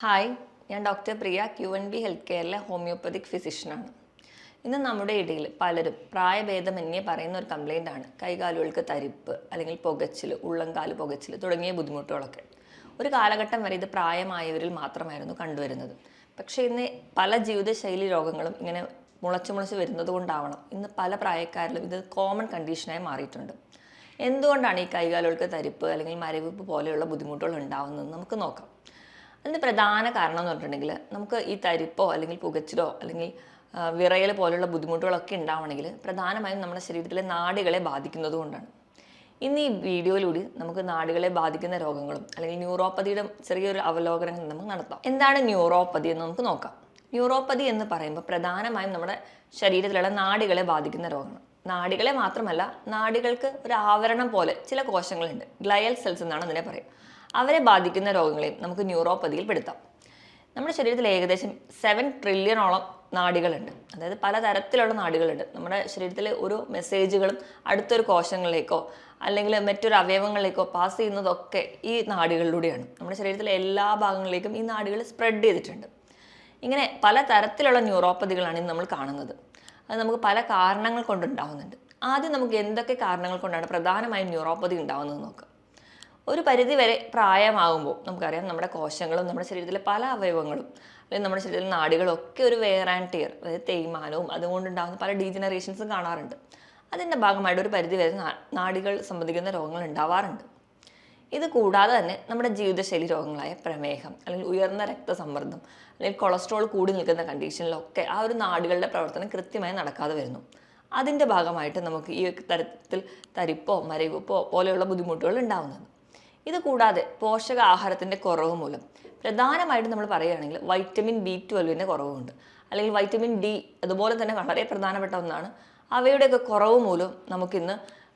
Hi, ഞാൻ doctor പ്രിയ QNB health കെയറിലെ homoeopathic ഫിസിഷ്യനാണ്. ഇന്ന് നമ്മുടെ ഇടയിൽ പലരും പ്രായഭേദമന്യേ പറയുന്ന ഒരു കംപ്ലൈൻ്റ് ആണ് കൈകാലുകൾക്ക് തരിപ്പ് അല്ലെങ്കിൽ പുകച്ചിൽ, ഉള്ളംകാല് പുകച്ചിൽ തുടങ്ങിയ ബുദ്ധിമുട്ടുകളൊക്കെ. ഒരു കാലഘട്ടം വരെ ഇത് പ്രായമായവരിൽ മാത്രമായിരുന്നു കണ്ടുവരുന്നത്. പക്ഷേ ഇന്ന് പല ജീവിതശൈലി രോഗങ്ങളും ഇങ്ങനെ മുളച്ച് വരുന്നത് കൊണ്ടാവണം ഇന്ന് പല പ്രായക്കാരിലും ഇത് കോമൺ കണ്ടീഷനായി മാറിയിട്ടുണ്ട്. എന്തുകൊണ്ടാണ് ഈ കൈകാലുകൾക്ക് തരിപ്പ് അല്ലെങ്കിൽ മരവിപ്പ് പോലെയുള്ള ബുദ്ധിമുട്ടുകൾ ഉണ്ടാവുന്നതെന്ന് നമുക്ക് നോക്കാം. അതിന് പ്രധാന കാരണം എന്ന് പറഞ്ഞിട്ടുണ്ടെങ്കിൽ നമുക്ക് ഈ തരിപ്പോ അല്ലെങ്കിൽ പുകച്ചിലോ അല്ലെങ്കിൽ വിറയൽ പോലുള്ള ബുദ്ധിമുട്ടുകളൊക്കെ ഉണ്ടാവണമെങ്കിൽ പ്രധാനമായും നമ്മുടെ ശരീരത്തിലെ നാഡികളെ ബാധിക്കുന്നത് കൊണ്ടാണ്. ഇന്ന് ഈ വീഡിയോയിലൂടെ നമുക്ക് നാഡികളെ ബാധിക്കുന്ന രോഗങ്ങളും അല്ലെങ്കിൽ ന്യൂറോപ്പതിയുടെ ചെറിയൊരു അവലോകനം നമുക്ക് നടത്താം. എന്താണ് ന്യൂറോപ്പതി എന്ന് നമുക്ക് നോക്കാം. ന്യൂറോപ്പതി എന്ന് പറയുമ്പോൾ പ്രധാനമായും നമ്മുടെ ശരീരത്തിലുള്ള നാഡികളെ ബാധിക്കുന്ന രോഗങ്ങൾ. നാഡികളെ മാത്രമല്ല, നാഡികൾക്ക് ഒരു ആവരണം പോലെ ചില കോശങ്ങളുണ്ട്, ഗ്ലയൽ സെൽസ് എന്നാണ് അതിനെ പറയുക. അവരെ ബാധിക്കുന്ന രോഗങ്ങളെയും നമുക്ക് ന്യൂറോപ്പതിയിൽ പെടുത്താം. നമ്മുടെ ശരീരത്തിൽ ഏകദേശം 7 ട്രില്യണോളം നാഡികളുണ്ട്. അതായത് പലതരത്തിലുള്ള നാഡികളുണ്ട്. നമ്മുടെ ശരീരത്തിലെ ഓരോ മെസ്സേജുകളും അടുത്തൊരു കോശങ്ങളിലേക്കോ അല്ലെങ്കിൽ മറ്റൊരു അവയവങ്ങളിലേക്കോ പാസ് ചെയ്യുന്നതൊക്കെ ഈ നാഡികളിലൂടെയാണ്. നമ്മുടെ ശരീരത്തിലെ എല്ലാ ഭാഗങ്ങളിലേക്കും ഈ നാഡികൾ സ്പ്രെഡ് ചെയ്തിട്ടുണ്ട്. ഇങ്ങനെ പലതരത്തിലുള്ള ന്യൂറോപ്പതികളാണ് ഇന്ന് നമ്മൾ കാണുന്നത്. അത് നമുക്ക് പല കാരണങ്ങൾ കൊണ്ടുണ്ടാവുന്നുണ്ട്. ആദ്യം നമുക്ക് എന്തൊക്കെ കാരണങ്ങൾ കൊണ്ടാണ് പ്രധാനമായും ന്യൂറോപ്പതി ഉണ്ടാവുന്നത് നോക്കാം. ഒരു പരിധി വരെ പ്രായമാകുമ്പോൾ നമുക്കറിയാം നമ്മുടെ കോശങ്ങളും നമ്മുടെ ശരീരത്തിലെ പല അവയവങ്ങളും അല്ലെങ്കിൽ നമ്മുടെ ശരീരത്തിലെ നാഡികളും ഒക്കെ ഒരു വെയർ ആൻഡ് ടിയർ, അതായത് തേയ്മാനവും അതുകൊണ്ടുണ്ടാകുന്ന പല ഡീജനറേഷൻസും കാണാറുണ്ട്. അതിൻ്റെ ഭാഗമായിട്ട് ഒരു പരിധി വരെ നാഡികൾ സംബന്ധിക്കുന്ന രോഗങ്ങൾ ഉണ്ടാവാറുണ്ട്. ഇത് കൂടാതെ തന്നെ നമ്മുടെ ജീവിതശൈലി രോഗങ്ങളായ പ്രമേഹം അല്ലെങ്കിൽ ഉയർന്ന രക്തസമ്മർദ്ദം അല്ലെങ്കിൽ കൊളസ്ട്രോൾ കൂടി നിൽക്കുന്ന കണ്ടീഷനിലൊക്കെ ആ ഒരു നാഡികളുടെ പ്രവർത്തനം കൃത്യമായി നടക്കാതെ വരുന്നു. അതിൻ്റെ ഭാഗമായിട്ട് നമുക്ക് ഈ തരത്തിൽ തരിപ്പോ മരവിപ്പോ പോലെയുള്ള ബുദ്ധിമുട്ടുകൾ ഉണ്ടാവുന്നത്. ഇത് കൂടാതെ പോഷകാഹാരത്തിൻ്റെ കുറവ് മൂലം പ്രധാനമായിട്ടും നമ്മൾ പറയുകയാണെങ്കിൽ വൈറ്റമിൻ B12 കുറവുണ്ട്, അല്ലെങ്കിൽ വൈറ്റമിൻ D അതുപോലെ തന്നെ വളരെ പ്രധാനപ്പെട്ട ഒന്നാണ്. അവയുടെയൊക്കെ കുറവ് മൂലം നമുക്കിന്ന്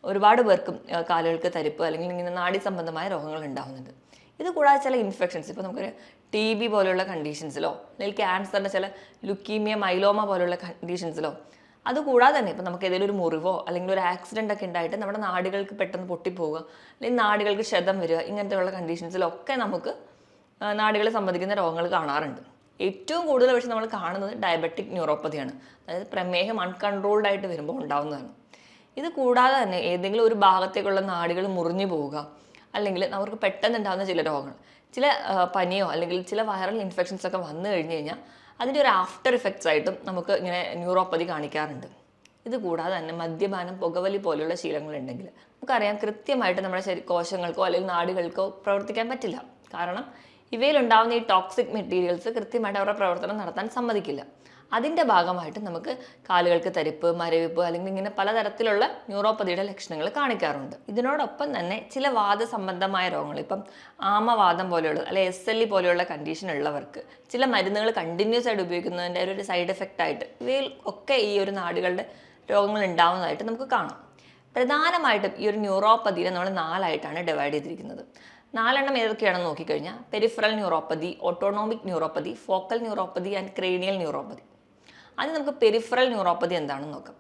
ഒരുപാട് പേർക്കും കാലുകൾക്ക് തരിപ്പ് അല്ലെങ്കിൽ ഇങ്ങനെ നാഡി സംബന്ധമായ രോഗങ്ങൾ ഉണ്ടാകുന്നുണ്ട്. ഇത് കൂടാതെ ചില ഇൻഫെക്ഷൻസ്, ഇപ്പോൾ നമുക്കൊരു TB പോലെയുള്ള കണ്ടീഷൻസിലോ അല്ലെങ്കിൽ ക്യാൻസറിൻ്റെ ചില ലുക്കീമിയ, മൈലോമ പോലെയുള്ള കണ്ടീഷൻസിലോ അതുകൂടാതെ തന്നെ ഇപ്പോൾ നമുക്ക് ഏതെങ്കിലും ഒരു മുറിവോ അല്ലെങ്കിൽ ഒരു ആക്സിഡൻ്റ് ഒക്കെ ഉണ്ടായിട്ട് നമ്മുടെ നാഡികൾക്ക് പെട്ടെന്ന് പൊട്ടിപ്പോവുക അല്ലെങ്കിൽ നാഡികൾക്ക് ക്ഷതം വരിക, ഇങ്ങനത്തെയുള്ള കണ്ടീഷൻസിലൊക്കെ നമുക്ക് നാഡികളെ സംബന്ധിക്കുന്ന രോഗങ്ങൾ കാണാറുണ്ട്. ഏറ്റവും കൂടുതൽ പക്ഷേ നമ്മൾ കാണുന്നത് ഡയബറ്റിക് ന്യൂറോപ്പതിയാണ്. അതായത് പ്രമേഹം അൺകൺട്രോൾഡ് ആയിട്ട് വരുമ്പോൾ ഉണ്ടാകുന്നതാണ്. ഇത് കൂടാതെ തന്നെ ഏതെങ്കിലും ഒരു ഭാഗത്തേക്കുള്ള നാഡികൾ മുറിഞ്ഞു പോവുക അല്ലെങ്കിൽ അവർക്ക് പെട്ടെന്ന് ഉണ്ടാകുന്ന ചില രോഗങ്ങൾ, ചില പനിയോ അല്ലെങ്കിൽ ചില വൈറൽ ഇൻഫെക്ഷൻസ് ഒക്കെ വന്നു കഴിഞ്ഞ് കഴിഞ്ഞാൽ അതിൻ്റെ ഒരു ആഫ്റ്റർ ഇഫക്ട്സ് ആയിട്ടും നമുക്ക് ഇങ്ങനെ ന്യൂറോപ്പതി കാണിക്കാറുണ്ട്. ഇത് കൂടാതെ തന്നെ മദ്യപാനം, പുകവലി പോലെയുള്ള ശീലങ്ങളുണ്ടെങ്കിൽ നമുക്കറിയാം കൃത്യമായിട്ട് നമ്മുടെ കോശങ്ങൾക്കോ അല്ലെങ്കിൽ നാഡികൾക്കോ പ്രവർത്തിക്കാൻ പറ്റില്ല. കാരണം ഇവയിലുണ്ടാകുന്ന ഈ ടോക്സിക് മെറ്റീരിയൽസ് കൃത്യമായിട്ട് അവരുടെ പ്രവർത്തനം നടത്താൻ സമ്മതിക്കില്ല. അതിൻ്റെ ഭാഗമായിട്ട് നമുക്ക് കാലുകൾക്ക് തരിപ്പ്, മരവിപ്പ് അല്ലെങ്കിൽ ഇങ്ങനെ പലതരത്തിലുള്ള ന്യൂറോപ്പതിയുടെ ലക്ഷണങ്ങൾ കാണിക്കാറുണ്ട്. ഇതിനോടൊപ്പം തന്നെ ചില വാദസംബന്ധമായ രോഗങ്ങൾ, ഇപ്പം ആമവാദം പോലെയുള്ള അല്ലെ SLE പോലെയുള്ള കണ്ടീഷൻ ഉള്ളവർക്ക് ചില മരുന്നുകൾ കണ്ടിന്യൂസ് ആയിട്ട് ഉപയോഗിക്കുന്നതിൻ്റെ ഒരു സൈഡ് എഫക്റ്റ് ആയിട്ട് ഇവയിൽ ഒക്കെ ഈ ഒരു നാഡികളുടെ രോഗങ്ങൾ ഉണ്ടാവുന്നതായിട്ട് നമുക്ക് കാണാം. പ്രധാനമായിട്ടും ഈ ഒരു ന്യൂറോപ്പതിയെ നമ്മൾ 4 ആയിട്ടാണ് ഡിവൈഡ് ചെയ്തിരിക്കുന്നത്. 4 ഏതൊക്കെയാണെന്ന് നോക്കിക്കഴിഞ്ഞാൽ peripheral neuropathy, autonomic neuropathy, focal neuropathy and cranial neuropathy. അത് നമുക്ക് പെരിഫറൽ ന്യൂറോപ്പതി എന്താണെന്ന് നോക്കാം.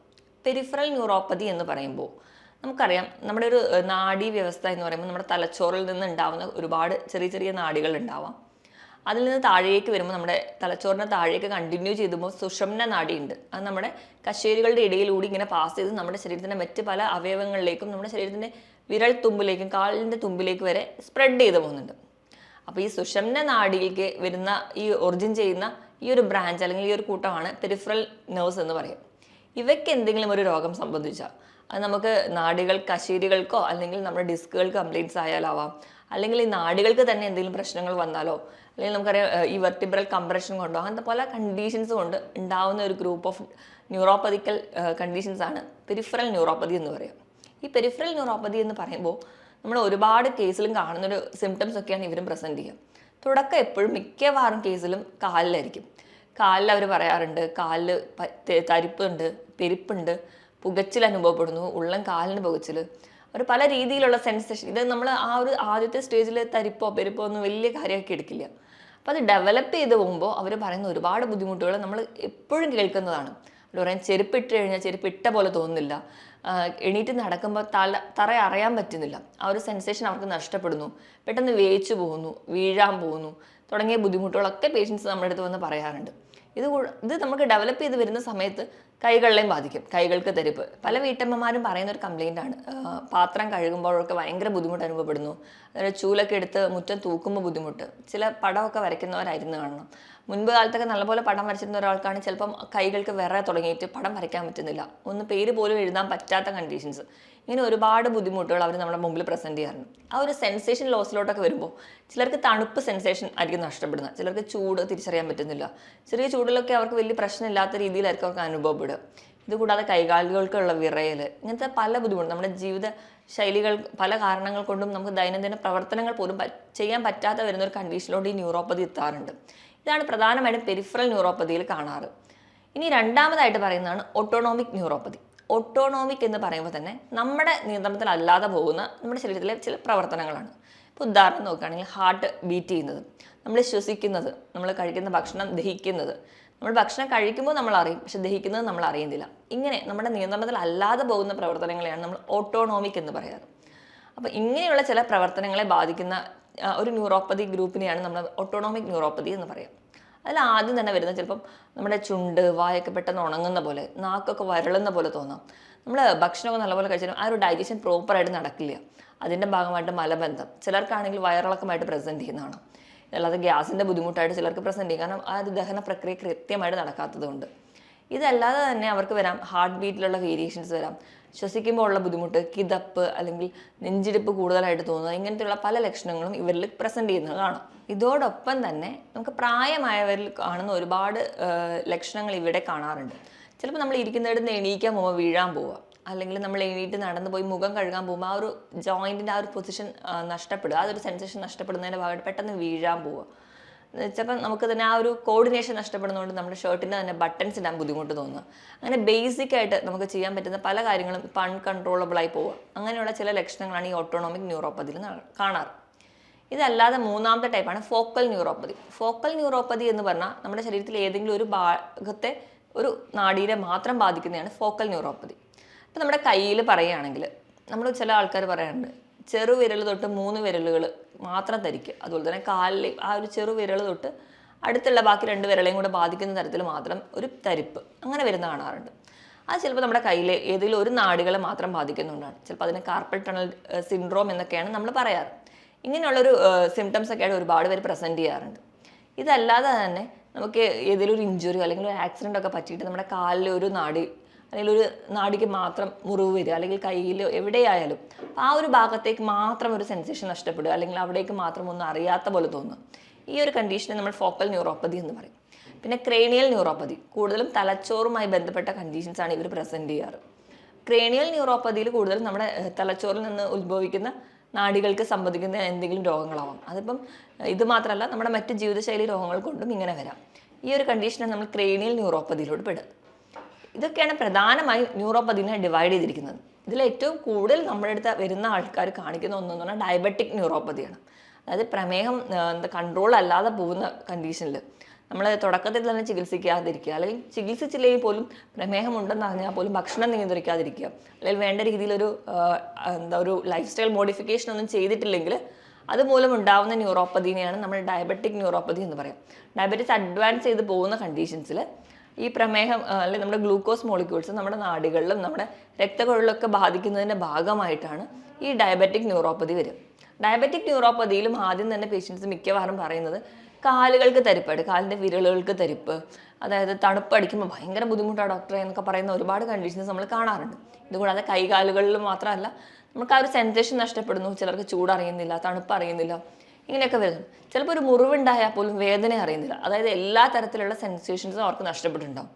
പെരിഫറൽ ന്യൂറോപ്പതി എന്ന് പറയുമ്പോൾ നമുക്കറിയാം നമ്മുടെ ഒരു നാഡീ വ്യവസ്ഥ എന്ന് പറയുമ്പോൾ നമ്മുടെ തലച്ചോറിൽ നിന്ന് ഉണ്ടാവുന്ന ഒരുപാട് ചെറിയ ചെറിയ നാഡികൾ ഉണ്ടാവാം. അതിൽ നിന്ന് താഴേക്ക് വരുമ്പോൾ നമ്മുടെ തലച്ചോറിൻ്റെ താഴേക്ക് കണ്ടിന്യൂ ചെയ്തുമ്പോൾ സുഷുമ്ന നാഡി ഉണ്ട്. അത് നമ്മുടെ കശേരുകളുടെ ഇടയിലൂടെ ഇങ്ങനെ പാസ് ചെയ്ത് നമ്മുടെ ശരീരത്തിൻ്റെ മറ്റ് പല അവയവങ്ങളിലേക്കും നമ്മുടെ ശരീരത്തിൻ്റെ വിരൽ തുമ്പിലേക്കും കാലിൻ്റെ തുമ്പിലേക്ക് വരെ സ്പ്രെഡ് ചെയ്ത് പോകുന്നുണ്ട്. അപ്പോൾ ഈ സുഷുമ്ന നാഡിയിലേക്ക് വരുന്ന ഈ ഒറിജിൻ ചെയ്യുന്ന ഈ ഒരു ബ്രാഞ്ച് അല്ലെങ്കിൽ ഈ ഒരു കൂട്ടമാണ് പെരിഫറൽ നെർവ്സ് എന്ന് പറയും. ഇവയ്ക്ക് എന്തെങ്കിലും ഒരു രോഗം സംബന്ധിച്ചാൽ അത് നമുക്ക് നാഡികൾ കശേരുകൾക്കോ അല്ലെങ്കിൽ നമ്മുടെ ഡിസ്കുകൾക്ക് കംപ്ലയിൻറ്റ്സ് ആയാലാവാം, അല്ലെങ്കിൽ ഈ നാഡികൾക്ക് തന്നെ എന്തെങ്കിലും പ്രശ്നങ്ങൾ വന്നാലോ, അല്ലെങ്കിൽ നമുക്കറിയാം ഈ വെർട്ടിബ്രൽ കംപ്രഷൻ കൊണ്ടോ അങ്ങനത്തെ പല കണ്ടീഷൻസ് കൊണ്ട് ഉണ്ടാവുന്ന ഒരു ഗ്രൂപ്പ് ഓഫ് ന്യൂറോപ്പതിക്കൽ കണ്ടീഷൻസ് ആണ് പെരിഫറൽ ന്യൂറോപ്പതി എന്ന് പറയുക. ഈ പെരിഫറൽ ന്യൂറോപ്പതി എന്ന് പറയുമ്പോൾ നമ്മൾ ഒരുപാട് കേസിലും കാണുന്നൊരു സിംറ്റംസ് ഒക്കെയാണ് ഇവരും പ്രസൻറ്റ് ചെയ്യുക. തുടക്കം എപ്പോഴും മിക്കവാറും കേസിലും കാലിലായിരിക്കും. കാലിൽ അവർ പറയാറുണ്ട് കാലിൽ തരിപ്പുണ്ട്, പെരിപ്പുണ്ട്, പുകച്ചിൽ അനുഭവപ്പെടുന്നു, ഉള്ളം കാലിന് പുകച്ചിൽ, അവർ പല രീതിയിലുള്ള സെൻസേഷൻ. ഇത് നമ്മൾ ആ ഒരു ആദ്യത്തെ സ്റ്റേജിൽ തരിപ്പോ പെരിപ്പോ ഒന്നും വലിയ കാര്യമാക്കി എടുക്കില്ല. അപ്പോൾ അത് ഡെവലപ്പ് ചെയ്ത് പോകുമ്പോൾ അവർ പറയുന്ന ഒരുപാട് ബുദ്ധിമുട്ടുകൾ നമ്മൾ എപ്പോഴും കേൾക്കുന്നതാണ്. അവർ പറയാൻ ചെരുപ്പിട്ട് കഴിഞ്ഞാൽ ചെരുപ്പിട്ട പോലെ തോന്നുന്നില്ല, എണീറ്റ് നടക്കുമ്പോൾ തറ അറിയാൻ പറ്റുന്നില്ല, ആ ഒരു സെൻസേഷൻ അവർക്ക് നഷ്ടപ്പെടുന്നു, പെട്ടെന്ന് വേച്ചു പോകുന്നു, വീഴാൻ പോകുന്നു, തുടങ്ങിയ ബുദ്ധിമുട്ടുകളൊക്കെ പേഷ്യൻസ് നമ്മുടെ അടുത്ത് വന്ന് പറയാറുണ്ട്. ഇത് നമുക്ക് ഡെവലപ്പ് ചെയ്ത് വരുന്ന സമയത്ത് കൈകളിലെയും ബാധിക്കും. കൈകൾക്ക് തരിപ്പ്. പല വീട്ടമ്മമാരും പറയുന്ന ഒരു കംപ്ലൈൻ്റ് ആണ്. പാത്രം കഴുകുമ്പോഴൊക്കെ ഭയങ്കര ബുദ്ധിമുട്ട് അനുഭവപ്പെടുന്നു. അതായത് ചൂലൊക്കെ എടുത്ത് മുറ്റം തൂക്കുമ്പോൾ ബുദ്ധിമുട്ട്. ചില പടമൊക്കെ വരയ്ക്കുന്നവരായിരുന്നു കാണണം. മുൻപ് കാലത്തൊക്കെ നല്ലപോലെ പടം വരച്ചിരുന്ന ഒരാൾക്കാണ് ചിലപ്പം കൈകൾക്ക് വിറ തുടങ്ങിയിട്ട് പടം വരയ്ക്കാൻ പറ്റുന്നില്ല. ഒന്ന് പേര് പോലും എഴുതാൻ പറ്റാത്ത കണ്ടീഷൻസ്. ഇങ്ങനെ ഒരുപാട് ബുദ്ധിമുട്ടുകൾ അവർ നമ്മുടെ മുമ്പിൽ പ്രസൻറ്റ് ചെയ്യാറുണ്ട്. ആ ഒരു സെൻസേഷൻ ലോസിലോട്ടൊക്കെ വരുമ്പോൾ ചിലർക്ക് തണുപ്പ് സെൻസേഷൻ ആയിരിക്കും നഷ്ടപ്പെടുന്നത്. ചിലർക്ക് ചൂട് തിരിച്ചറിയാൻ പറ്റുന്നില്ല. ചെറിയ ചൂടിലൊക്കെ അവർക്ക് വലിയ പ്രശ്നമില്ലാത്ത രീതിയിലായിരിക്കും അവർക്ക് അനുഭവപ്പെടുക. ഇതുകൂടാതെ കൈകാലുകൾക്കുള്ള വിറയൽ, ഇങ്ങനത്തെ പല ബുദ്ധിമുട്ടും നമ്മുടെ ജീവിത ശൈലികൾ പല കാരണങ്ങൾ കൊണ്ടും നമുക്ക് ദൈനംദിന പ്രവർത്തനങ്ങൾ പോലും ചെയ്യാൻ പറ്റാത്ത വരുന്ന ഒരു കണ്ടീഷനിലോട്ട് ഈ ന്യൂറോപ്പതി എത്താറുണ്ട്. ഇതാണ് പ്രധാനമായിട്ടും പെരിഫറൽ ന്യൂറോപ്പതിയിൽ കാണാറ്. ഇനി രണ്ടാമതായിട്ട് പറയുന്നതാണ് ഓട്ടോണോമിക് ന്യൂറോപ്പതി. ഓട്ടോണോമിക് എന്ന് പറയുമ്പോൾ തന്നെ നമ്മുടെ നിയന്ത്രണത്തിലല്ലാതെ പോകുന്ന നമ്മുടെ ശരീരത്തിലെ ചില പ്രവർത്തനങ്ങളാണ്. ഇപ്പോൾ ഉദാഹരണം നോക്കുകയാണെങ്കിൽ ഹാർട്ട് ബീറ്റ് ചെയ്യുന്നത്, നമ്മൾ ശ്വസിക്കുന്നത്, നമ്മൾ കഴിക്കുന്ന ഭക്ഷണം ദഹിക്കുന്നത്. നമ്മൾ ഭക്ഷണം കഴിക്കുമ്പോൾ നമ്മൾ അറിയും, പക്ഷെ ദഹിക്കുന്നത് നമ്മൾ അറിയുന്നില്ല. ഇങ്ങനെ നമ്മുടെ നിയന്ത്രണത്തിലല്ലാതെ പോകുന്ന പ്രവർത്തനങ്ങളെയാണ് നമ്മൾ ഓട്ടോണോമിക് എന്ന് പറയാറ്. അപ്പോൾ ഇങ്ങനെയുള്ള ചില പ്രവർത്തനങ്ങളെ ബാധിക്കുന്ന ഒരു ന്യൂറോപ്പതി ഗ്രൂപ്പിനെയാണ് നമ്മൾ ഓട്ടോണോമിക് ന്യൂറോപ്പതി എന്ന് പറയാം. അതിൽ ആദ്യം തന്നെ വരുന്നത് ചിലപ്പം നമ്മുടെ ചുണ്ട് വായൊക്കെ പെട്ടെന്ന് ഉണങ്ങുന്ന പോലെ, നാക്കൊക്കെ വരളുന്ന പോലെ തോന്നാം. നമ്മൾ ഭക്ഷണമൊക്കെ നല്ലപോലെ കഴിച്ചാലും ആ ഒരു ഡൈജഷൻ പ്രോപ്പറായിട്ട് നടക്കില്ല. അതിൻ്റെ ഭാഗമായിട്ട് മലബന്ധം, ചിലർക്കാണെങ്കിൽ വയറിളക്കമായിട്ട് പ്രസൻറ്റ് ചെയ്യുന്നതാണ്. അല്ലാതെ ഗ്യാസിൻ്റെ ബുദ്ധിമുട്ടായിട്ട് ചിലർക്ക് പ്രസൻറ്റ് ചെയ്യും. കാരണം ആ ഒരു ദഹന പ്രക്രിയ കൃത്യമായിട്ട് നടക്കാത്തതുകൊണ്ട്. ഇതല്ലാതെ തന്നെ അവർക്ക് വരാം ഹാർട്ട് ബീറ്റിലുള്ള വേരിയേഷൻസ് വരാം. ശ്വസിക്കുമ്പോൾ ഉള്ള ബുദ്ധിമുട്ട്, കിതപ്പ് അല്ലെങ്കിൽ നെഞ്ചിടിപ്പ് കൂടുതലായിട്ട് തോന്നുക, ഇങ്ങനത്തെയുള്ള പല ലക്ഷണങ്ങളും ഇവരിൽ പ്രസൻറ്റ് ചെയ്യുന്നത് കാണാം. ഇതോടൊപ്പം തന്നെ നമുക്ക് പ്രായമായവരിൽ കാണുന്ന ഒരുപാട് ലക്ഷണങ്ങൾ ഇവിടെ കാണാറുണ്ട്. ചിലപ്പോൾ നമ്മൾ ഇരിക്കുന്നിടത്ത് നിന്ന് എണീക്കാൻ പോകുമ്പോൾ വീഴാൻ പോവുക, അല്ലെങ്കിൽ നമ്മൾ എണീറ്റ് നടന്നു പോയി മുഖം കഴുകാൻ പോകുമ്പോൾ ആ ഒരു ജോയിൻറ്റിൻ്റെ ആ ഒരു പൊസിഷൻ നഷ്ടപ്പെടുക, ആ ഒരു സെൻസേഷൻ നഷ്ടപ്പെടുന്നതിൻ്റെ ഭാഗമായിട്ട് പെട്ടെന്ന് വീഴാൻ പോവുക. ചിലപ്പോൾ നമുക്ക് തന്നെ ആ ഒരു കോർഡിനേഷൻ നഷ്ടപ്പെടുന്നതുകൊണ്ട് നമ്മുടെ ഷർട്ടിൻ്റെ തന്നെ ബട്ടൺസ് ഇടാൻ ബുദ്ധിമുട്ട് തോന്നുക. അങ്ങനെ ബേസിക് ആയിട്ട് നമുക്ക് ചെയ്യാൻ പറ്റുന്ന പല കാര്യങ്ങളും ഇപ്പം അൺകൺട്രോളബിളായി പോവുക. അങ്ങനെയുള്ള ചില ലക്ഷണങ്ങളാണ് ഈ ഓട്ടോണോമിക് ന്യൂറോപ്പതിയിൽ കാണാറ്. ഇതല്ലാതെ മൂന്നാമത്തെ ടൈപ്പാണ് ഫോക്കൽ ന്യൂറോപ്പതി. ഫോക്കൽ ന്യൂറോപ്പതി എന്ന് പറഞ്ഞാൽ നമ്മുടെ ശരീരത്തിൽ ഏതെങ്കിലും ഒരു ഭാഗത്തെ ഒരു നാഡീരെ മാത്രം ബാധിക്കുന്നതാണ് ഫോക്കൽ ന്യൂറോപ്പതി. ഇപ്പം നമ്മുടെ കയ്യിൽ പറയുകയാണെങ്കിൽ നമ്മൾ ചില ആൾക്കാർ പറയാറുണ്ട് ചെറുവിരൽ തൊട്ട് 3 വിരലുകൾ മാത്രം ധരിക്കുക. അതുപോലെ തന്നെ കാലിൽ ആ ഒരു ചെറുവിരൽ തൊട്ട് അടുത്തുള്ള ബാക്കി 2 വിരളെയും കൂടെ ബാധിക്കുന്ന തരത്തിൽ മാത്രം ഒരു തരിപ്പ് അങ്ങനെ വരുന്ന കാണാറുണ്ട്. അത് ചിലപ്പോൾ നമ്മുടെ കയ്യിലെ ഏതെങ്കിലും ഒരു നാഡികളെ മാത്രം ബാധിക്കുന്നുണ്ടാണ്. ചിലപ്പോൾ അതിന് കാർപ്പൽ ടണൽ സിൻഡ്രോം എന്നൊക്കെയാണ് നമ്മൾ പറയാറ്. ഇങ്ങനെയുള്ളൊരു സിംറ്റംസ് ഒക്കെയായിട്ട് ഒരുപാട് പേര് പ്രസൻറ്റ് ചെയ്യാറുണ്ട്. ഇതല്ലാതെ തന്നെ നമുക്ക് ഏതെങ്കിലും ഒരു ഇഞ്ചുറി അല്ലെങ്കിൽ ഒരു ആക്സിഡൻ്റ് ഒക്കെ പറ്റിയിട്ട് നമ്മുടെ കാലിൽ ഒരു നാഡി അല്ലെങ്കിൽ ഒരു നാടിക്ക് മാത്രം മുറിവ് വരിക, അല്ലെങ്കിൽ കയ്യിലോ എവിടെയായാലും ആ ഒരു ഭാഗത്തേക്ക് മാത്രം ഒരു സെൻസേഷൻ നഷ്ടപ്പെടുക, അല്ലെങ്കിൽ അവിടേക്ക് മാത്രം ഒന്നും അറിയാത്ത പോലെ തോന്നുക. ഈ ഒരു കണ്ടീഷനെ നമ്മൾ ഫോക്കൽ ന്യൂറോപ്പതി എന്ന് പറയും. പിന്നെ ക്രേനിയൽ ന്യൂറോപ്പതി, കൂടുതലും തലച്ചോറുമായി ബന്ധപ്പെട്ട കണ്ടീഷൻസാണ് ഇവർ പ്രസൻറ്റ് ചെയ്യാറ്. ക്രേനിയൽ ന്യൂറോപ്പതിയിൽ കൂടുതലും നമ്മുടെ തലച്ചോറിൽ നിന്ന് ഉത്ഭവിക്കുന്ന നാഡികൾക്ക് സംബന്ധിക്കുന്ന എന്തെങ്കിലും രോഗങ്ങളാവാം. അതിപ്പം ഇത് മാത്രമല്ല, നമ്മുടെ മറ്റ് ജീവിതശൈലി രോഗങ്ങൾ കൊണ്ടും ഇങ്ങനെ വരാം. ഈ ഒരു കണ്ടീഷനാണ് നമ്മൾ ക്രേനിയൽ ന്യൂറോപ്പതിയിലോട്ട് പെടുക. ഇതൊക്കെയാണ് പ്രധാനമായും ന്യൂറോപ്പതിനെ ഡിവൈഡ് ചെയ്തിരിക്കുന്നത്. ഇതിൽ ഏറ്റവും കൂടുതൽ നമ്മുടെ അടുത്ത് വരുന്ന ആൾക്കാർ കാണിക്കുന്ന ഒന്നെന്ന് പറഞ്ഞാൽ ഡയബറ്റിക് ന്യൂറോപ്പതിയാണ്. അതായത് പ്രമേഹം കൺട്രോൾ അല്ലാതെ പോകുന്ന കണ്ടീഷനിൽ നമ്മൾ തുടക്കത്തിൽ തന്നെ ചികിത്സിക്കാതിരിക്കുക, അല്ലെങ്കിൽ ചികിത്സിച്ചില്ലെങ്കിൽ പോലും പ്രമേഹം ഉണ്ടെന്ന് അറിഞ്ഞാൽ പോലും ഭക്ഷണം നിയന്ത്രിക്കാതിരിക്കുക, അല്ലെങ്കിൽ വേണ്ട രീതിയിലൊരു ഒരു ലൈഫ് സ്റ്റൈൽ മോഡിഫിക്കേഷൻ ഒന്നും ചെയ്തിട്ടില്ലെങ്കിൽ അതുമൂലം ഉണ്ടാവുന്ന ന്യൂറോപ്പതിനെയാണ് നമ്മൾ ഡയബറ്റിക് ന്യൂറോപ്പതി എന്ന് പറയാം. ഡയബറ്റിസ് അഡ്വാൻസ് ചെയ്ത് പോകുന്ന കണ്ടീഷൻസിൽ ഈ പ്രമേഹം അല്ലെങ്കിൽ നമ്മുടെ ഗ്ലൂക്കോസ് മോളിക്യൂൾസ് നമ്മുടെ നാഡികളിലും നമ്മുടെ രക്തക്കുഴലിലൊക്കെ ബാധിക്കുന്നതിൻ്റെ ഭാഗമായിട്ടാണ് ഈ ഡയബറ്റിക് ന്യൂറോപ്പതി വരും. ഡയബറ്റിക് ന്യൂറോപ്പതിയിലും ആദ്യം തന്നെ പേഷ്യൻസ് മിക്കവാറും പറയുന്നത് കാലുകൾക്ക് തരിപ്പായിട്ട്, കാലിൻ്റെ വിരലുകൾക്ക് തരിപ്പ്, അതായത് തണുപ്പടിക്കുമ്പോൾ ഭയങ്കര ബുദ്ധിമുട്ടാണ് ഡോക്ടറെ എന്നൊക്കെ പറയുന്ന ഒരുപാട് കണ്ടീഷൻസ് നമ്മൾ കാണാറുണ്ട്. ഇതുകൂടാതെ കൈകാലുകളിൽ മാത്രമല്ല, നമുക്ക് ആ ഒരു സെൻസേഷൻ നഷ്ടപ്പെടുന്നു. ചിലർക്ക് ചൂടറിയുന്നില്ല, തണുപ്പ് അറിയുന്നില്ല, ഇങ്ങനെയൊക്കെ വരുന്നു. ചിലപ്പോൾ ഒരു മുറിവുണ്ടായാൽ പോലും വേദന അറിയുന്നില്ല. അതായത് എല്ലാ തരത്തിലുള്ള സെൻസേഷൻസും അവർക്ക് നഷ്ടപ്പെട്ടിട്ടുണ്ടാവും.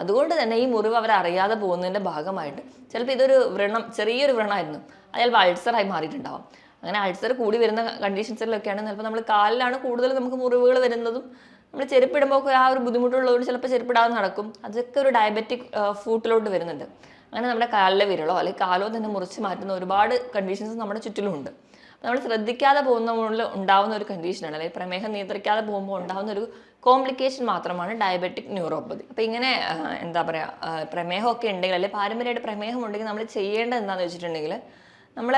അതുകൊണ്ട് തന്നെ ഈ മുറിവ് അവർ അറിയാതെ പോകുന്നതിൻ്റെ ഭാഗമായിട്ട് ചിലപ്പോൾ ഇതൊരു വ്രണം, ചെറിയൊരു വ്രണമായിരുന്നു, അത് ചിലപ്പോൾ അൾസറായി മാറിയിട്ടുണ്ടാവും. അങ്ങനെ അൾസർ കൂടി വരുന്ന കണ്ടീഷൻസിലൊക്കെയാണ് ചിലപ്പോൾ നമ്മൾ കാലിലാണ് കൂടുതൽ നമുക്ക് മുറിവുകൾ വരുന്നതും. നമ്മൾ ചെരുപ്പിടുമ്പോൾ ഒക്കെ ആ ഒരു ബുദ്ധിമുട്ടുള്ളവർ ചിലപ്പോൾ ചെരുപ്പിടാതെ നടക്കും. അതൊക്കെ ഒരു ഡയബറ്റിക് ഫൂട്ടിലോട്ട് വരുന്നുണ്ട്. അങ്ങനെ നമ്മുടെ കാലിലെ വിരളോ അല്ലെങ്കിൽ കാലോ തന്നെ മുറിച്ച് മാറ്റുന്ന ഒരുപാട് കണ്ടീഷൻസ് നമ്മുടെ ചുറ്റിലുമുണ്ട്. നമ്മൾ ശ്രദ്ധിക്കാതെ പോകുന്നതുകൊണ്ട് ഉണ്ടാകുന്ന ഒരു കണ്ടീഷനാണ്, അല്ലെങ്കിൽ പ്രമേഹം നിയന്ത്രിക്കാതെ പോകുമ്പോൾ ഉണ്ടാകുന്ന ഒരു കോംപ്ലിക്കേഷൻ മാത്രമാണ് ഡയബറ്റിക് ന്യൂറോപ്പതി. അപ്പോൾ ഇങ്ങനെ എന്താ പറയുക, പ്രമേഹമൊക്കെ ഉണ്ടെങ്കിൽ അല്ലെങ്കിൽ പാരമ്പര്യമായിട്ട് പ്രമേഹം ഉണ്ടെങ്കിൽ നമ്മൾ ചെയ്യേണ്ടത് എന്താണെന്ന് വെച്ചിട്ടുണ്ടെങ്കിൽ നമ്മൾ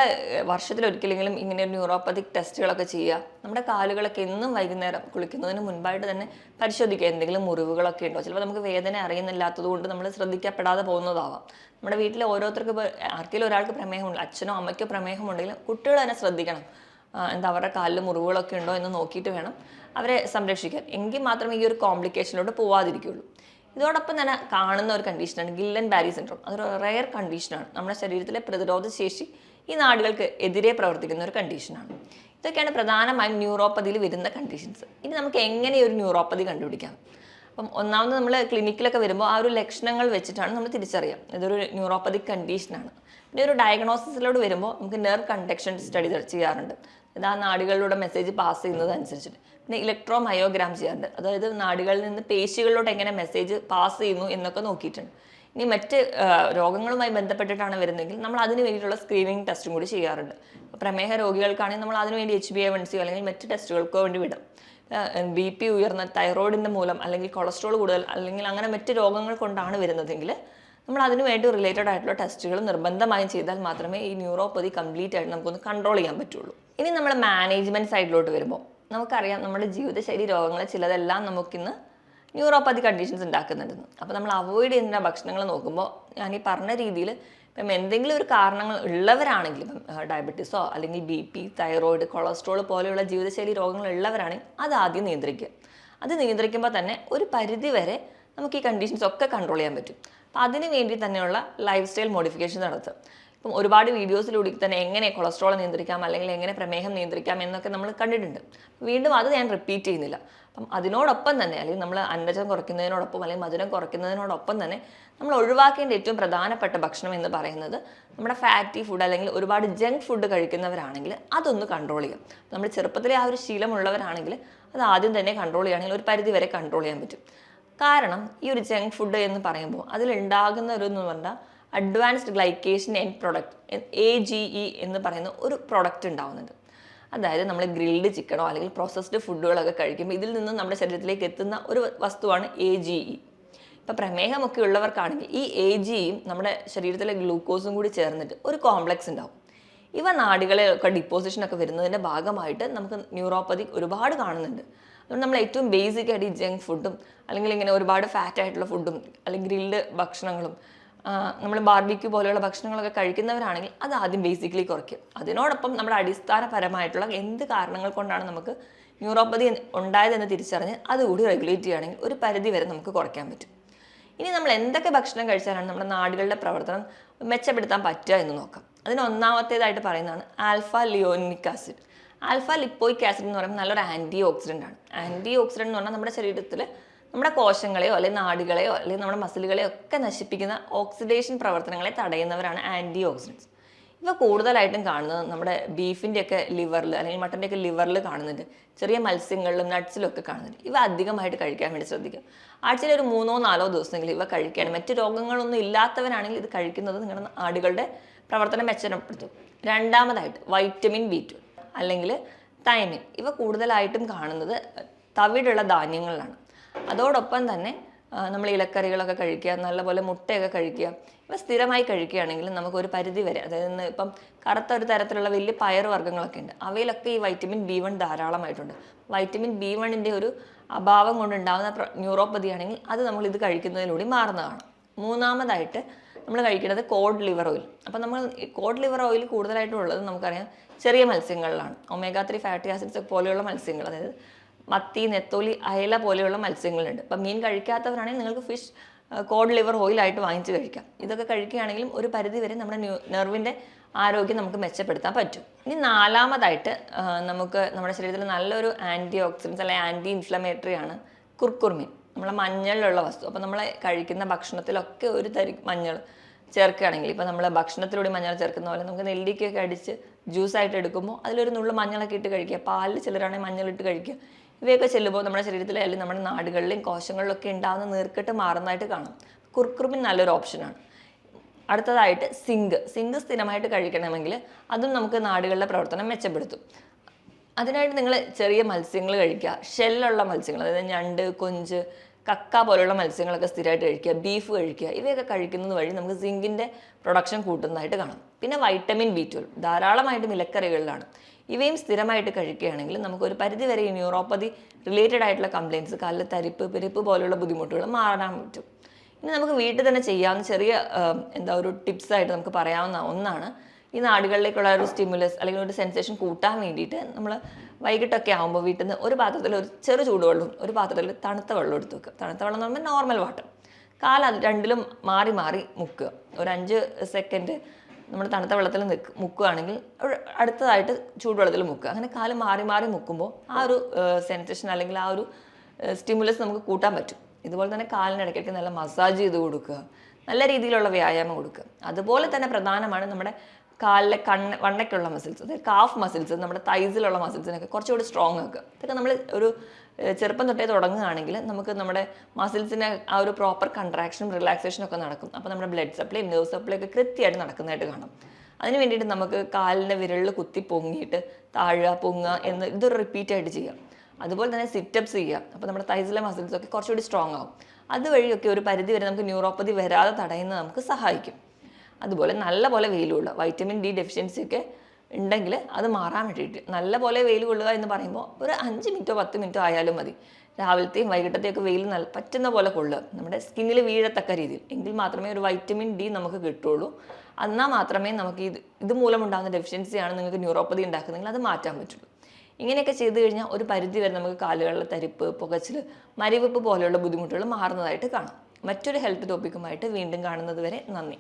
വർഷത്തിലൊരിക്കലെങ്കിലും ഇങ്ങനെ ഒരു ന്യൂറോപ്പതിക് ടെസ്റ്റുകളൊക്കെ ചെയ്യുക. നമ്മുടെ കാലുകളൊക്കെ എന്നും വൈകുന്നേരം കുളിക്കുന്നതിന് മുൻപായിട്ട് തന്നെ പരിശോധിക്കുക. എന്തെങ്കിലും മുറിവുകളൊക്കെ ഉണ്ടോ? ചിലപ്പോൾ നമുക്ക് വേദന അറിയുന്നില്ലാത്തത് കൊണ്ട് നമ്മൾ ശ്രദ്ധിക്കപ്പെടാതെ പോകുന്നതാവാം. നമ്മുടെ വീട്ടിലെ ഓരോരുത്തർക്ക് ഇപ്പോൾ ആർക്കെങ്കിലും ഒരാൾക്ക് പ്രമേഹമുണ്ട്, അച്ഛനോ അമ്മയ്ക്കോ പ്രമേഹമുണ്ടെങ്കിൽ കുട്ടികൾ തന്നെ ശ്രദ്ധിക്കണം. എന്താ അവരുടെ കാലിൽ മുറിവുകളൊക്കെ ഉണ്ടോ എന്ന് നോക്കിയിട്ട് വേണം അവരെ സംരക്ഷിക്കാൻ. എങ്കിൽ മാത്രമേ ഈ ഒരു കോംപ്ലിക്കേഷനിലോട്ട് പോവാതിരിക്കുകയുള്ളൂ. ഇതോടൊപ്പം തന്നെ കാണുന്ന ഒരു കണ്ടീഷനാണ് ഗില്ലൻ ബാരി സിൻഡ്രോം. അതൊരു റെയർ കണ്ടീഷനാണ്. നമ്മുടെ ശരീരത്തിലെ പ്രതിരോധ ശേഷി ഈ നാടുകൾക്ക് എതിരെ പ്രവർത്തിക്കുന്ന ഒരു കണ്ടീഷനാണ്. ഇതൊക്കെയാണ് പ്രധാനമായും ന്യൂറോപ്പതിയിൽ വരുന്ന കണ്ടീഷൻസ്. ഇനി നമുക്ക് എങ്ങനെ ഒരു ന്യൂറോപ്പതി കണ്ടുപിടിക്കാം? അപ്പം ഒന്നാമത് നമ്മൾ ക്ലിനിക്കിലൊക്കെ വരുമ്പോൾ ആ ഒരു ലക്ഷണങ്ങൾ വെച്ചിട്ടാണ് നമ്മൾ തിരിച്ചറിയാം ഇതൊരു ന്യൂറോപ്പതിക് കണ്ടീഷനാണ്. പിന്നെ ഒരു ഡയഗ്നോസിസിലോട് വരുമ്പോൾ നമുക്ക് നെർവ് കണ്ടക്ഷൻ സ്റ്റഡി ചെയ്യാറുണ്ട്. അത് ആ നാടുകളിലൂടെ മെസ്സേജ് പാസ് ചെയ്യുന്നത് അനുസരിച്ചിട്ട്. പിന്നെ ഇലക്ട്രോ മയോഗ്രാം ചെയ്യാറുണ്ട്. അതായത് നാടുകളിൽ നിന്ന് പേശികളിലോട്ട് എങ്ങനെ മെസ്സേജ് പാസ് ചെയ്യുന്നു എന്നൊക്കെ നോക്കിയിട്ടുണ്ട്. ഇനി മറ്റ് രോഗങ്ങളുമായി ബന്ധപ്പെട്ടിട്ടാണ് വരുന്നതെങ്കിൽ നമ്മൾ അതിന് വേണ്ടിയിട്ടുള്ള സ്ക്രീനിങ് ടെസ്റ്റും കൂടി ചെയ്യാറുണ്ട്. പ്രമേഹ രോഗികൾക്കാണെങ്കിൽ നമ്മൾ അതിന് വേണ്ടി HbA1c അല്ലെങ്കിൽ മറ്റ് ടെസ്റ്റുകൾക്കോ വേണ്ടി വിടും. BP ഉയർന്ന തൈറോയിഡിൻ്റെ മൂലം അല്ലെങ്കിൽ കൊളസ്ട്രോൾ കൂടുതൽ അല്ലെങ്കിൽ അങ്ങനെ മറ്റ് രോഗങ്ങൾ കൊണ്ടാണ് വരുന്നതെങ്കിൽ നമ്മൾ അതിന് വേണ്ടി റിലേറ്റഡ് ആയിട്ടുള്ള ടെസ്റ്റുകൾ നിർബന്ധമായും ചെയ്താൽ മാത്രമേ ഈ ന്യൂറോപ്പതി കംപ്ലീറ്റ് ആയിട്ട് നമുക്കൊന്ന് കൺട്രോൾ ചെയ്യാൻ പറ്റുള്ളൂ. ഇനി നമ്മൾ മാനേജ്മെൻറ്റ് സൈഡിലോട്ട് വരുമ്പോൾ നമുക്കറിയാം നമ്മുടെ ജീവിതശൈലി രോഗങ്ങൾ ചിലതെല്ലാം നമുക്കിന്ന് ന്യൂറോപ്പതി കണ്ടീഷൻസ് ഉണ്ടാക്കുന്നുണ്ടെന്ന്. അപ്പോൾ നമ്മൾ അവോയ്ഡ് ചെയ്യുന്ന ഭക്ഷണങ്ങൾ നോക്കുമ്പോൾ ഞാൻ ഈ പറഞ്ഞ രീതിയിൽ ഇപ്പം എന്തെങ്കിലും ഒരു കാരണങ്ങൾ ഉള്ളവരാണെങ്കിൽ, ഇപ്പം ഡയബറ്റീസോ അല്ലെങ്കിൽ BP, തൈറോയിഡ്, കൊളസ്ട്രോൾ പോലെയുള്ള ജീവിതശൈലി രോഗങ്ങൾ ഉള്ളവരാണെങ്കിൽ അത് ആദ്യം നിയന്ത്രിക്കുക. അത് നിയന്ത്രിക്കുമ്പോൾ തന്നെ ഒരു പരിധി വരെ നമുക്ക് ഈ കണ്ടീഷൻസ് ഒക്കെ കൺട്രോൾ ചെയ്യാൻ പറ്റും. അപ്പോൾ അതിന് വേണ്ടി തന്നെയുള്ള ലൈഫ് സ്റ്റൈൽ മോഡിഫിക്കേഷൻ നടത്തുക. ഇപ്പം ഒരുപാട് വീഡിയോസിലൂടെ തന്നെ എങ്ങനെ കൊളസ്ട്രോൾ നിയന്ത്രിക്കാം അല്ലെങ്കിൽ എങ്ങനെ പ്രമേഹം നിയന്ത്രിക്കാം എന്നൊക്കെ നമ്മൾ കണ്ടിട്ടുണ്ട്. വീണ്ടും അത് ഞാൻ റിപ്പീറ്റ് ചെയ്യുന്നില്ല. അപ്പം അതിനോടൊപ്പം തന്നെ അല്ലെങ്കിൽ നമ്മൾ അന്നജം കുറയ്ക്കുന്നതിനോടൊപ്പം അല്ലെങ്കിൽ മധുരം കുറയ്ക്കുന്നതിനോടൊപ്പം തന്നെ നമ്മൾ ഒഴിവാക്കേണ്ട ഏറ്റവും പ്രധാനപ്പെട്ട ഭക്ഷണം എന്ന് പറയുന്നത് നമ്മുടെ ഫാറ്റി ഫുഡ് അല്ലെങ്കിൽ ഒരുപാട് ജങ്ക് ഫുഡ് കഴിക്കുന്നവരാണെങ്കിൽ അതൊന്ന് കൺട്രോൾ ചെയ്യാം. നമ്മൾ ചെറുപ്പത്തിലെ ആ ഒരു ശീലമുള്ളവരാണെങ്കിൽ അത് ആദ്യം തന്നെ കൺട്രോൾ ചെയ്യുകയാണെങ്കിൽ ഒരു പരിധി വരെ കൺട്രോൾ ചെയ്യാൻ പറ്റും. കാരണം ഈ ഒരു ജങ്ക് ഫുഡ് എന്ന് പറയുമ്പോൾ അതിലുണ്ടാകുന്ന ഒരു എന്ന് പറഞ്ഞാൽ advanced glycation end product AGE എന്ന് പറയുന്ന ഒരു പ്രൊഡക്റ്റ് ഉണ്ടാവുന്നുണ്ട്. അതായത് നമ്മൾ ഗ്രിൽഡ് ചിക്കനോ അല്ലെങ്കിൽ പ്രോസസ്ഡ് ഫുഡുകളൊക്കെ കഴിക്കുമ്പോൾ ഇതിൽ നിന്ന് നമ്മുടെ ശരീരത്തിലേക്ക് എത്തുന്ന ഒരു വസ്തുവാണ് AGE. ഇപ്പോൾ പ്രമേഹമൊക്കെ ഉള്ളവർക്കാണെങ്കിൽ ഈ AGEയും നമ്മുടെ ശരീരത്തിലെ ഗ്ലൂക്കോസും കൂടി ചേർന്നിട്ട് ഒരു കോംപ്ലക്സ് ഉണ്ടാവും. ഇവ നാഡികളെയൊക്കെ ഡിപ്പോസിഷനൊക്കെ വരുന്നതിൻ്റെ ഭാഗമായിട്ട് നമുക്ക് ന്യൂറോപ്പതി ഒരുപാട് കാണുന്നുണ്ട്. അതുകൊണ്ട് നമ്മൾ ഏറ്റവും ബേസിക് ആയിട്ട് ഈ ജങ്ക് ഫുഡും അല്ലെങ്കിൽ ഇങ്ങനെ ഒരുപാട് ഫാറ്റ് ആയിട്ടുള്ള ഫുഡും അല്ലെങ്കിൽ ഗ്രിൽഡ് ഭക്ഷണങ്ങളും നമ്മൾ ബാർബിക്യൂ പോലെയുള്ള ഭക്ഷണങ്ങളൊക്കെ കഴിക്കുന്നവരാണെങ്കിൽ അത് ആദ്യം ബേസിക്കലി കുറയ്ക്കും. അതിനോടൊപ്പം നമ്മുടെ അടിസ്ഥാനപരമായിട്ടുള്ള എന്ത് കാരണങ്ങൾ കൊണ്ടാണ് നമുക്ക് ന്യൂറോപ്പതി ഉണ്ടായതെന്ന് തിരിച്ചറിഞ്ഞ് അതുകൂടി റെഗുലേറ്റ് ചെയ്യുകയാണെങ്കിൽ ഒരു പരിധി വരെ നമുക്ക് കുറയ്ക്കാൻ പറ്റും. ഇനി നമ്മൾ എന്തൊക്കെ ഭക്ഷണം കഴിച്ചാലാണ് നമ്മുടെ നാഡികളുടെ പ്രവർത്തനം മെച്ചപ്പെടുത്താൻ പറ്റുക എന്ന് നോക്കാം. അതിന് ഒന്നാമത്തേതായിട്ട് പറയുന്നതാണ് alpha lipoic acid. Alpha lipoic acid എന്ന് പറയുമ്പോൾ നല്ലൊരു ആൻറ്റി ഓക്സിഡൻ്റ് ആണ്. ആൻറ്റി ഓക്സിഡൻ്റ് എന്ന് പറഞ്ഞാൽ നമ്മുടെ ശരീരത്തിൽ നമ്മുടെ കോശങ്ങളെയോ അല്ലെങ്കിൽ നാഡികളെയോ അല്ലെങ്കിൽ നമ്മുടെ മസിലുകളെയോ ഒക്കെ നശിപ്പിക്കുന്ന ഓക്സിഡേഷൻ പ്രവർത്തനങ്ങളെ തടയുന്നവരാണ് ആൻറ്റി ഓക്സിഡൻസ്. ഇവ കൂടുതലായിട്ടും കാണുന്നത് നമ്മുടെ ബീഫിൻ്റെയൊക്കെ ലിവറിൽ അല്ലെങ്കിൽ മട്ടൻ്റെയൊക്കെ ലിവറിൽ കാണുന്നുണ്ട്. ചെറിയ മത്സ്യങ്ങളിലും നട്ട്സിലും ഒക്കെ കാണുന്നുണ്ട്. ഇവ അധികമായിട്ട് കഴിക്കാൻ വേണ്ടി ശ്രദ്ധിക്കുക. ആഴ്ചയിൽ ഒരു 3-4 ദിവസമെങ്കിലും ഇവ കഴിക്കുകയാണ്. മറ്റ് രോഗങ്ങളൊന്നും ഇല്ലാത്തവരാണെങ്കിൽ ഇത് കഴിക്കുന്നത് നിങ്ങളുടെ നാടുകളുടെ പ്രവർത്തനം മെച്ചപ്പെടുത്തും. രണ്ടാമതായിട്ട് വൈറ്റമിൻ B2 അല്ലെങ്കിൽ തൈമിൻ. ഇവ കൂടുതലായിട്ടും കാണുന്നത് തവിടുള്ള ധാന്യങ്ങളിലാണ്. അതോടൊപ്പം തന്നെ നമ്മൾ ഇലക്കറികളൊക്കെ കഴിക്കുക, നല്ലപോലെ മുട്ടയൊക്കെ കഴിക്കുക. ഇവ സ്ഥിരമായി കഴിക്കുകയാണെങ്കിൽ നമുക്കൊരു പരിധി വരെ, അതായത് ഇപ്പം കറുത്ത ഒരു തരത്തിലുള്ള വലിയ പയർ വർഗ്ഗങ്ങളൊക്കെ ഉണ്ട്, അവയിലൊക്കെ ഈ വൈറ്റമിൻ B1 ധാരാളമായിട്ടുണ്ട്. വൈറ്റമിൻ B1ൻ്റെ ഒരു അഭാവം കൊണ്ടുണ്ടാകുന്ന ന്യൂറോപ്പതി ആണെങ്കിൽ അത് നമ്മൾ ഇത് കഴിക്കുന്നതിലൂടെ മാറുന്നതാണ്. മൂന്നാമതായിട്ട് നമ്മൾ കഴിക്കുന്നത് കോഡ് ലിവർ ഓയിൽ. അപ്പം നമ്മൾ കോഡ് ലിവർ ഓയിൽ കൂടുതലായിട്ടും ഉള്ളത് നമുക്കറിയാം ചെറിയ മത്സ്യങ്ങളിലാണ്. omega-3 ഫാറ്റി ആസിഡ്സ് പോലെയുള്ള മത്സ്യങ്ങൾ, അതായത് മത്തി, നെത്തോലി, അയല പോലെയുള്ള മത്സ്യങ്ങളുണ്ട്. അപ്പം മീൻ കഴിക്കാത്തവരാണെങ്കിൽ നിങ്ങൾക്ക് ഫിഷ് കോഡ് ലിവർ ഓയിലായിട്ട് വാങ്ങിച്ച് കഴിക്കാം. ഇതൊക്കെ കഴിക്കുകയാണെങ്കിലും ഒരു പരിധി വരെ നമ്മുടെ നെർവിൻ്റെ ആരോഗ്യം നമുക്ക് മെച്ചപ്പെടുത്താൻ പറ്റും. ഇനി നാലാമതായിട്ട് നമുക്ക് നമ്മുടെ ശരീരത്തിൽ നല്ലൊരു ആൻറ്റി ഓക്സിഡൻസ് അല്ലെങ്കിൽ ആൻറ്റി ഇൻഫ്ലമേറ്ററി ആണ് കുർക്കുമിൻ, നമ്മളെ മഞ്ഞളിലുള്ള വസ്തു. അപ്പോൾ നമ്മൾ കഴിക്കുന്ന ഭക്ഷണത്തിലൊക്കെ ഒരു തരി മഞ്ഞൾ ചേർക്കുകയാണെങ്കിൽ, ഇപ്പോൾ നമ്മൾ ഭക്ഷണത്തിലൂടെ മഞ്ഞൾ ചേർക്കുന്ന പോലെ നമുക്ക് നെല്ലിക്കയൊക്കെ അടിച്ച് ജ്യൂസായിട്ട് എടുക്കുമ്പോൾ അതിലൊരു നുള്ളു മഞ്ഞളൊക്കെ ഇട്ട് കഴിക്കുക, പാലിൽ ചിലരാണെങ്കിൽ മഞ്ഞളിട്ട് കഴിക്കുക. ഇവയൊക്കെ ചെല്ലുമ്പോൾ നമ്മുടെ ശരീരത്തിലെ അല്ലെങ്കിൽ നമ്മുടെ നാടുകളിലെയും കോശങ്ങളിലൊക്കെ ഉണ്ടാകുന്ന നീർക്കെട്ട് മാറുന്നതായിട്ട് കാണാം. കുർക്കുമിൻ നല്ലൊരു ഓപ്ഷനാണ്. അടുത്തതായിട്ട് സിങ്ക് സ്ഥിരമായിട്ട് കഴിക്കണമെങ്കിൽ അതും നമുക്ക് നാടുകളുടെ പ്രവർത്തനം മെച്ചപ്പെടുത്തും. അതിനായിട്ട് നിങ്ങൾ ചെറിയ മത്സ്യങ്ങൾ കഴിക്കുക, ഷെല്ലുള്ള മത്സ്യങ്ങൾ, അതായത് ഞണ്ട്, കൊഞ്ച്, കക്ക പോലുള്ള മത്സ്യങ്ങളൊക്കെ സ്ഥിരമായിട്ട് കഴിക്കുക, ബീഫ് കഴിക്കുക, ഇവയൊക്കെ കഴിക്കുന്നത് വഴി നമുക്ക് സിങ്കിൻ്റെ പ്രൊഡക്ഷൻ കൂട്ടുന്നതായിട്ട് കാണാം. പിന്നെ വൈറ്റമിൻ B12 ധാരാളമായിട്ടും ഇലക്കറികളിലാണ്. ഇവയും സ്ഥിരമായിട്ട് കഴിക്കുകയാണെങ്കിൽ നമുക്കൊരു പരിധിവരെ ഈ ന്യൂറോപ്പതി റിലേറ്റഡ് ആയിട്ടുള്ള കംപ്ലയിൻറ്റ്സ്, കാലിൽ തരിപ്പ്, പെരുപ്പ് പോലുള്ള ബുദ്ധിമുട്ടുകൾ മാറാൻ പറ്റും. ഇനി നമുക്ക് വീട്ടിൽ തന്നെ ചെയ്യാവുന്ന ചെറിയ ഒരു ടിപ്സായിട്ട് നമുക്ക് പറയാവുന്ന ഒന്നാണ് ഈ നാടുകളിലേക്കുള്ള ഒരു സ്റ്റിമുലസ് അല്ലെങ്കിൽ ഒരു സെൻസേഷൻ കൂട്ടാൻ വേണ്ടിയിട്ട് നമ്മൾ വൈകിട്ടൊക്കെ ആകുമ്പോൾ വീട്ടിൽ നിന്ന് ഒരു പാത്രത്തിൽ ഒരു ചെറു ചൂടുവെള്ളവും ഒരു പാത്രത്തിൽ തണുത്ത വെള്ളം എടുത്ത് വെക്കുക. തണുത്ത വെള്ളം എന്ന് പറയുമ്പോൾ നോർമൽ വാട്ടർ. കാൽ രണ്ടിലും മാറി മാറി മുക്കുക. ഒരു 5 സെക്കൻഡ് നമ്മൾ തണുത്ത വെള്ളത്തിൽ മുക്കുകയാണെങ്കിൽ അടുത്തതായിട്ട് ചൂടുവെള്ളത്തിൽ മുക്കുക. അങ്ങനെ കാല് മാറി മാറി മുക്കുമ്പോൾ ആ ഒരു സെൻസേഷൻ അല്ലെങ്കിൽ ആ ഒരു സ്റ്റിമുലസ് നമുക്ക് കൂട്ടാൻ പറ്റും. ഇതുപോലെ തന്നെ കാലിനിടയ്ക്കൊക്കെ നല്ല മസാജ് ചെയ്ത് കൊടുക്കുക, നല്ല രീതിയിലുള്ള വ്യായാമം കൊടുക്കുക. അതുപോലെ തന്നെ പ്രധാനമാണ് നമ്മുടെ കാലിലെ വണ്ണയ്ക്കുള്ള മസിൽസ്, അതായത് കാഫ് മസിൽസ്, നമ്മുടെ തൈസിലുള്ള മസിൽസിനൊക്കെ കുറച്ചുകൂടി സ്ട്രോങ് ആക്കുക. ഇതൊക്കെ നമ്മൾ ഒരു ചെറുപ്പം തൊട്ടേ തുടങ്ങുകയാണെങ്കിൽ നമുക്ക് നമ്മുടെ മസിൽസിന് ആ ഒരു പ്രോപ്പർ കൺട്രാക്ഷനും റിലാക്സേഷനും ഒക്കെ നടക്കും. അപ്പോൾ നമ്മുടെ ബ്ലഡ് സപ്ലൈ, നെർവ് സപ്ലൈ ഒക്കെ കൃത്യമായിട്ട് നടക്കുന്നതായിട്ട് കാണാം. അതിന് വേണ്ടിയിട്ട് നമുക്ക് കാലിൻ്റെ വിരലിൽ കുത്തി പൊങ്ങിയിട്ട് താഴുക, പൊങ്ങുക എന്ന് ഇതൊരു റിപ്പീറ്റായിട്ട് ചെയ്യാം. അതുപോലെ തന്നെ സിറ്റപ്സ് ചെയ്യുക. അപ്പോൾ നമ്മുടെ തൈസിലെ മസിൽസൊക്കെ കുറച്ചുകൂടി സ്ട്രോങ് ആവും. അതുവഴിയൊക്കെ ഒരു പരിധി വരെ നമുക്ക് ന്യൂറോപ്പതി വരാതെ തടയുന്നത് നമുക്ക് സഹായിക്കും. അതുപോലെ നല്ല പോലെ വെയിൽ കൊള്ളുക. വൈറ്റമിൻ D ഡെഫിഷ്യൻസി ഒക്കെ ഉണ്ടെങ്കിൽ അത് മാറാൻ വേണ്ടിയിട്ട് നല്ല പോലെ വെയിൽ കൊള്ളുക എന്ന് പറയുമ്പോൾ ഒരു 5 മിനിറ്റോ 10 മിനിറ്റോ ആയാലും മതി. രാവിലത്തെയും വൈകിട്ടത്തെയും ഒക്കെ വെയിൽ പറ്റുന്ന പോലെ കൊള്ളുക, നമ്മുടെ സ്കിന്നിൽ വീഴത്തക്ക രീതിയിൽ. എങ്കിൽ മാത്രമേ ഒരു വൈറ്റമിൻ D നമുക്ക് കിട്ടുള്ളൂ. എന്നാൽ മാത്രമേ നമുക്ക് ഇത് മൂലമുണ്ടാകുന്ന ഡെഫിഷ്യൻസിയാണ് നിങ്ങൾക്ക് ന്യൂറോപ്പതി ഉണ്ടാക്കുന്നതെങ്കിൽ അത് മാറ്റാൻ പറ്റുള്ളൂ. ഇങ്ങനെയൊക്കെ ചെയ്തു കഴിഞ്ഞാൽ ഒരു പരിധി വരെ നമുക്ക് കാലുകളിലെ തരിപ്പ്, പുകച്ചിൽ, മരവിപ്പ് പോലെയുള്ള ബുദ്ധിമുട്ടുകൾ മാറുന്നതായിട്ട് കാണാം. മറ്റൊരു ഹെൽത്ത് ടോപ്പിക്കുമായിട്ട് വീണ്ടും കാണുന്നത് വരെ നന്ദി.